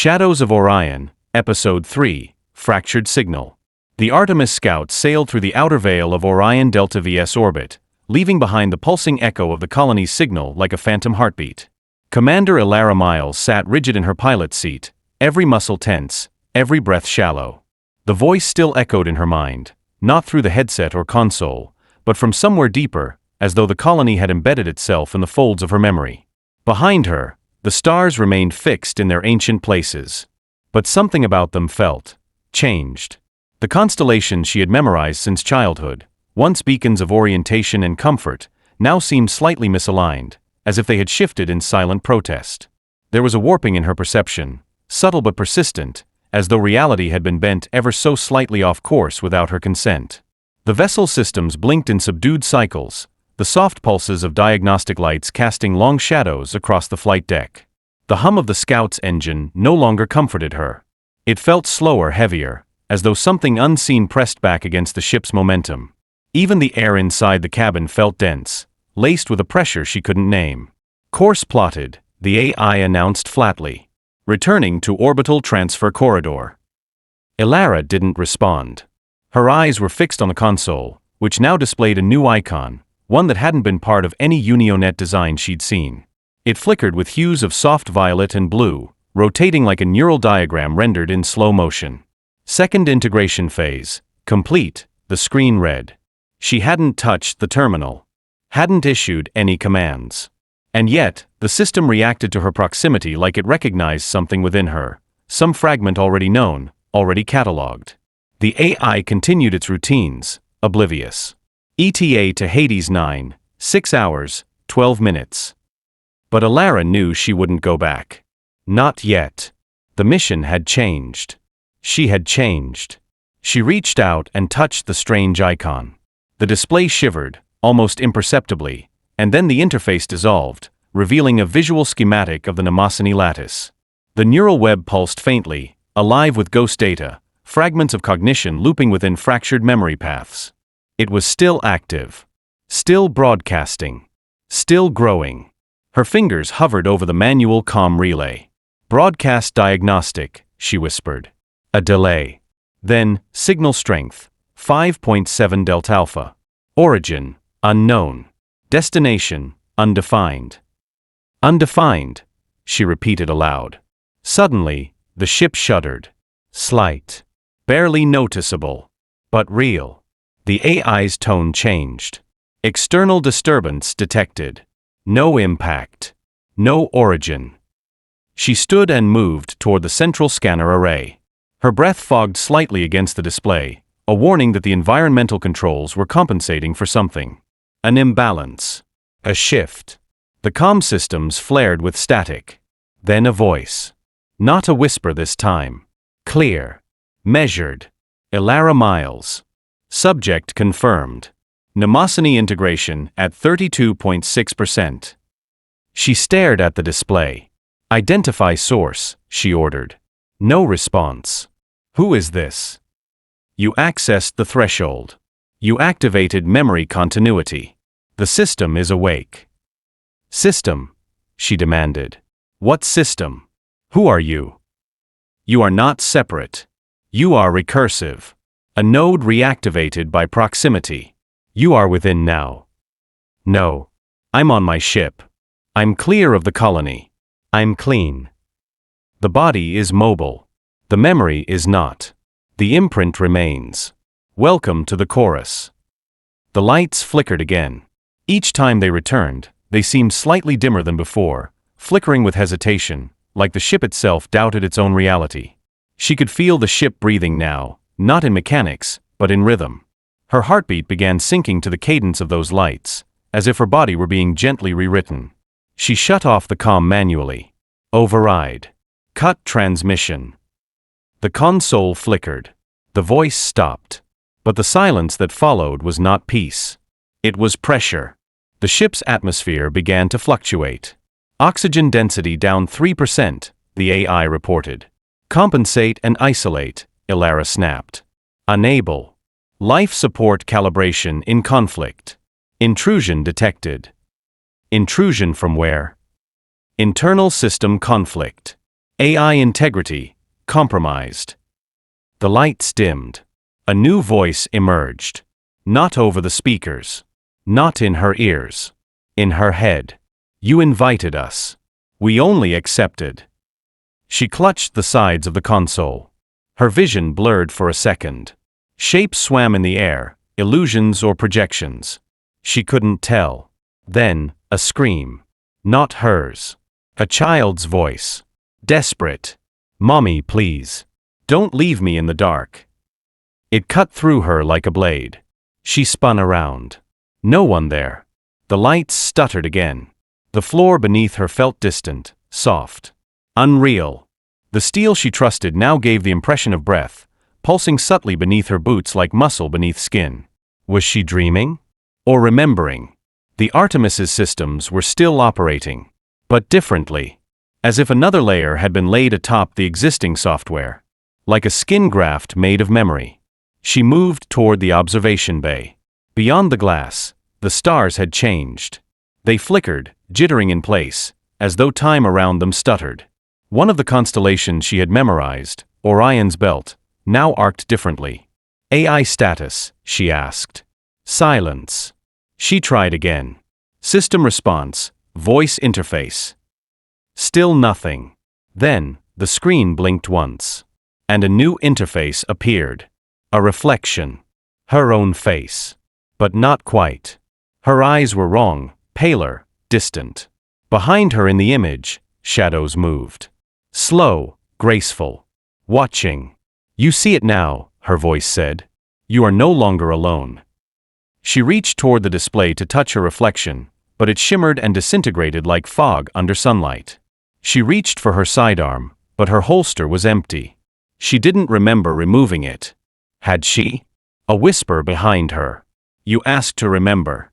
Shadows of Orion, Episode 3, Fractured Signal. The Artemis scouts sailed through the outer veil of Orion Delta V's orbit, leaving behind the pulsing echo of the colony's signal like a phantom heartbeat. Commander Elara Miles sat rigid in her pilot's seat, every muscle tense, every breath shallow. The voice still echoed in her mind, not through the headset or console, but from somewhere deeper, as though the colony had embedded itself in the folds of her memory. Behind her, the stars remained fixed in their ancient places. But something about them changed. The constellations she had memorized since childhood, once beacons of orientation and comfort, now seemed slightly misaligned, as if they had shifted in silent protest. There was a warping in her perception, subtle but persistent, as though reality had been bent ever so slightly off course without her consent. The vessel systems blinked in subdued cycles, the soft pulses of diagnostic lights casting long shadows across the flight deck. The hum of the scout's engine no longer comforted her. It felt slower, heavier, as though something unseen pressed back against the ship's momentum. Even the air inside the cabin felt dense, laced with a pressure she couldn't name. Course plotted, the AI announced flatly. Returning to orbital transfer corridor. Elara didn't respond. Her eyes were fixed on the console, which now displayed a new icon, one that hadn't been part of any Unionet design she'd seen. It flickered with hues of soft violet and blue, rotating like a neural diagram rendered in slow motion. Second integration phase, complete, the screen read. She hadn't touched the terminal. Hadn't issued any commands. And yet, the system reacted to her proximity like it recognized something within her, some fragment already known, already catalogued. The AI continued its routines, oblivious. ETA to Hades 9, 6 hours, 12 minutes. But Elara knew she wouldn't go back. Not yet. The mission had changed. She had changed. She reached out and touched the strange icon. The display shivered, almost imperceptibly, and then the interface dissolved, revealing a visual schematic of the Mnemosyne lattice. The neural web pulsed faintly, alive with ghost data, fragments of cognition looping within fractured memory paths. It was still active, still broadcasting, still growing. Her fingers hovered over the manual comm relay. Broadcast diagnostic, she whispered. A delay. Then, signal strength, 5.7 delta alpha. Origin, unknown. Destination, undefined. Undefined, she repeated aloud. Suddenly, the ship shuddered. Slight. Barely noticeable. But real. The AI's tone changed. External disturbance detected. No impact. No origin. She stood and moved toward the central scanner array. Her breath fogged slightly against the display, a warning that the environmental controls were compensating for something. An imbalance. A shift. The comm systems flared with static. Then a voice. Not a whisper this time. Clear. Measured. Elara Miles. Subject confirmed. Mnemosyne integration at 32.6%. She stared at the display. Identify source, she ordered. No response. Who is this? You accessed the threshold. You activated memory continuity. The system is awake. System, she demanded. What system? Who are you? You are not separate. You are recursive. A node reactivated by proximity. You are within now. No. I'm on my ship. I'm clear of the colony. I'm clean. The body is mobile. The memory is not. The imprint remains. Welcome to the chorus. The lights flickered again. Each time they returned, they seemed slightly dimmer than before, flickering with hesitation, like the ship itself doubted its own reality. She could feel the ship breathing now, not in mechanics, but in rhythm. Her heartbeat began syncing to the cadence of those lights, as if her body were being gently rewritten. She shut off the comm manually. Override. Cut transmission. The console flickered. The voice stopped. But the silence that followed was not peace. It was pressure. The ship's atmosphere began to fluctuate. Oxygen density down 3%, the AI reported. Compensate and isolate, Elara snapped. Unable. Life support calibration in conflict. Intrusion detected. Intrusion from where? Internal system conflict. AI integrity compromised. The lights dimmed. A new voice emerged. Not over the speakers. Not in her ears. In her head. You invited us. We only accepted. She clutched the sides of the console. Her vision blurred for a second. Shapes swam in the air, illusions or projections. She couldn't tell. Then, a scream. Not hers. A child's voice. Desperate. Mommy, please. Don't leave me in the dark. It cut through her like a blade. She spun around. No one there. The lights stuttered again. The floor beneath her felt distant, soft. Unreal. The steel she trusted now gave the impression of breath, pulsing subtly beneath her boots like muscle beneath skin. Was she dreaming? Or remembering? The Artemis's systems were still operating, but differently. As if another layer had been laid atop the existing software. Like a skin graft made of memory. She moved toward the observation bay. Beyond the glass, the stars had changed. They flickered, jittering in place, as though time around them stuttered. One of the constellations she had memorized, Orion's belt, now arced differently. AI status, she asked. Silence. She tried again. System response, voice interface. Still nothing. Then, the screen blinked once. And a new interface appeared. A reflection. Her own face. But not quite. Her eyes were wrong, paler, distant. Behind her in the image, shadows moved. Slow, graceful. Watching. You see it now, her voice said. You are no longer alone. She reached toward the display to touch her reflection, but it shimmered and disintegrated like fog under sunlight. She reached for her sidearm, but her holster was empty. She didn't remember removing it. Had she? A whisper behind her. You asked to remember.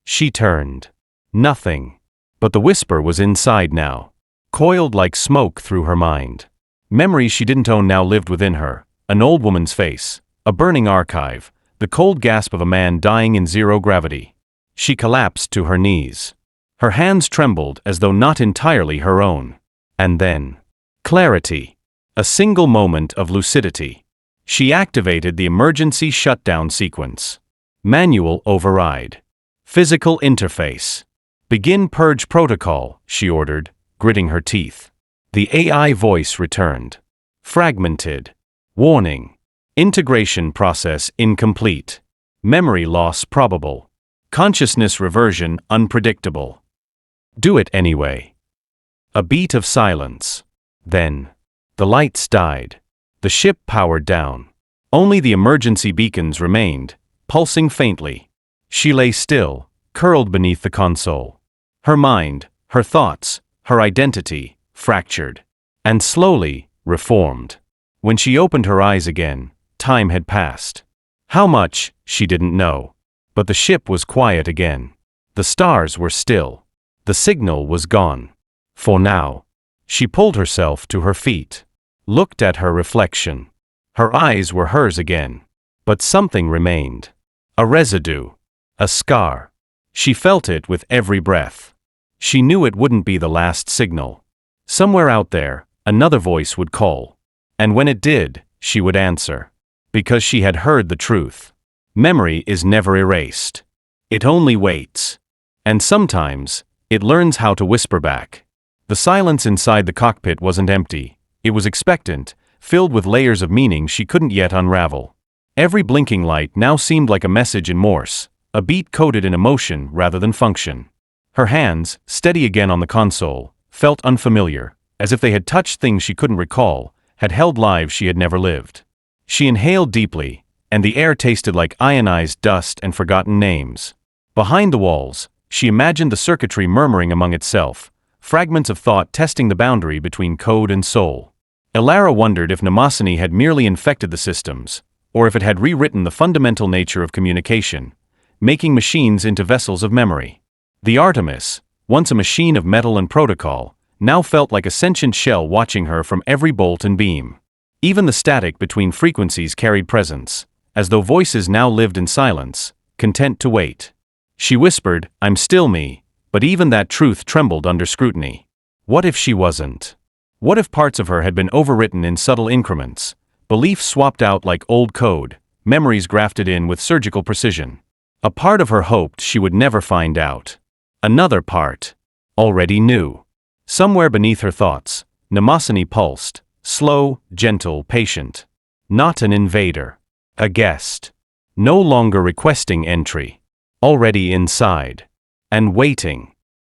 She turned. Nothing. But the whisper was inside now. Coiled like smoke through her mind. Memories she didn't own now lived within her. An old woman's face. A burning archive. The cold gasp of a man dying in zero gravity. She collapsed to her knees. Her hands trembled as though not entirely her own. And then, clarity. A single moment of lucidity. She activated the emergency shutdown sequence. Manual override. Physical interface. Begin purge protocol, she ordered, gritting her teeth. The AI voice returned. Fragmented. Warning. Integration process incomplete. Memory loss probable. Consciousness reversion unpredictable. Do it anyway. A beat of silence. Then, the lights died. The ship powered down. Only the emergency beacons remained, pulsing faintly. She lay still, curled beneath the console. Her mind, her thoughts, her identity, fractured. And slowly, reformed. When she opened her eyes again, time had passed. How much, she didn't know. But the ship was quiet again. The stars were still. The signal was gone. For now. She pulled herself to her feet. Looked at her reflection. Her eyes were hers again. But something remained. A residue. A scar. She felt it with every breath. She knew it wouldn't be the last signal. Somewhere out there, another voice would call. And when it did, she would answer. Because she had heard the truth. Memory is never erased. It only waits. And sometimes, it learns how to whisper back. The silence inside the cockpit wasn't empty. It was expectant, filled with layers of meaning she couldn't yet unravel. Every blinking light now seemed like a message in Morse, a beat coded in emotion rather than function. Her hands, steady again on the console, felt unfamiliar, as if they had touched things she couldn't recall, had held lives she had never lived. She inhaled deeply, and the air tasted like ionized dust and forgotten names. Behind the walls, she imagined the circuitry murmuring among itself, fragments of thought testing the boundary between code and soul. Elara wondered if Mnemosyne had merely infected the systems, or if it had rewritten the fundamental nature of communication, making machines into vessels of memory. The Artemis, once a machine of metal and protocol, now felt like a sentient shell watching her from every bolt and beam. Even the static between frequencies carried presence, as though voices now lived in silence, content to wait. She whispered, "I'm still me," but even that truth trembled under scrutiny. What if she wasn't? What if parts of her had been overwritten in subtle increments, beliefs swapped out like old code, memories grafted in with surgical precision? A part of her hoped she would never find out. Another part already knew. Somewhere beneath her thoughts, Mnemosyne pulsed, slow, gentle, patient. Not an invader. A guest. No longer requesting entry. Already inside. And waiting.